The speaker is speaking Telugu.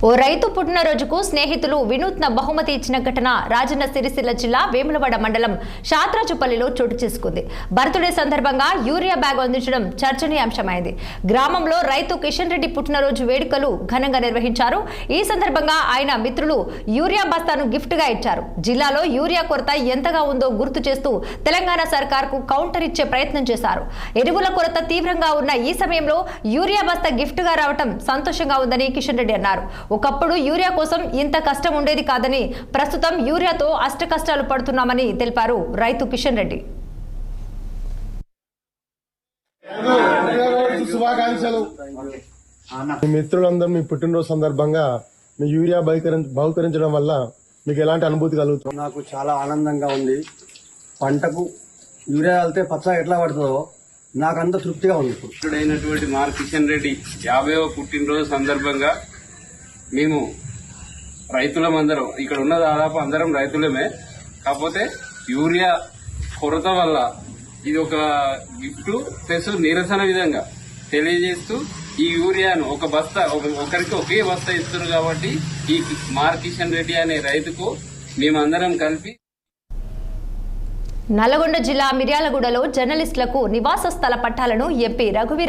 ఓ రైతు పుట్టినరోజుకు స్నేహితులు వినూత్న బహుమతి ఇచ్చిన ఘటన రాజన్న సిరిసిల్ల జిల్లా వేములవాడ మండలం షాత్రాజుపల్లిలో చోటు చేసుకుంది. బర్త్డే సందర్భంగా యూరియా బ్యాగ్ అందించడం చర్చనీయాంశమైంది. గ్రామంలో రైతు కిషన్ రెడ్డి పుట్టినరోజు వేడుకలు ఘనంగా నిర్వహించారు. ఈ సందర్భంగా ఆయన మిత్రులు యూరియా బస్తాను గిఫ్ట్ గా ఇచ్చారు. జిల్లాలో యూరియా కొరత ఎంతగా ఉందో గుర్తు చేస్తూ తెలంగాణ సర్కార్కు కౌంటర్ ఇచ్చే ప్రయత్నం చేశారు. ఎరువుల కొరత తీవ్రంగా ఉన్న ఈ సమయంలో యూరియా బస్తా గిఫ్ట్ గా రావడం సంతోషంగా ఉందని కిషన్ రెడ్డి అన్నారు. ఒకప్పుడు యూరియా కోసం ఇంత కష్టం ఉండేది కాదని, ప్రస్తుతం యూరియాతో అష్ట కష్టాలు పడుతున్నామని తెలిపారు రైతు కిషన్ రెడ్డి. మిత్రులందరూ మీ పుట్టినరోజు సందర్భంగా మీ యూరియా బహుకరించడం వల్ల మీకు ఎలాంటి అనుభూతి కలుగుతుంది? నాకు చాలా ఆనందంగా ఉంది. పంటకు యూరియా వెళ్తే పచ్చ ఎట్లా పడుతుందో నాకంత తృప్తిగా ఉంది. అయినటువంటి మార్ కిషన్ రెడ్డి 50వ పుట్టినరోజు సందర్భంగా మేము రైతులమందరం, ఇక్కడ ఉన్న దాదాపు అందరం రైతులమే, కాకపోతే యూరియా కొరత వల్ల ఇది ఒక గిఫ్ట్ ప్లస్ నిరసన విధంగా తెలియజేస్తూ ఈ యూరియాను ఒక బస్తా ఒకరికి ఒకే బస్తా ఇస్తున్నారు. కాబట్టి ఈ మార్ కిషన్ రెడ్డి అనే రైతుకు మేమందరం కలిపి. నల్లగొండ జిల్లా మిర్యాలగూడలో జర్నలిస్టులకు నివాస స్థల పట్టాలను ఎంపీ రఘువీర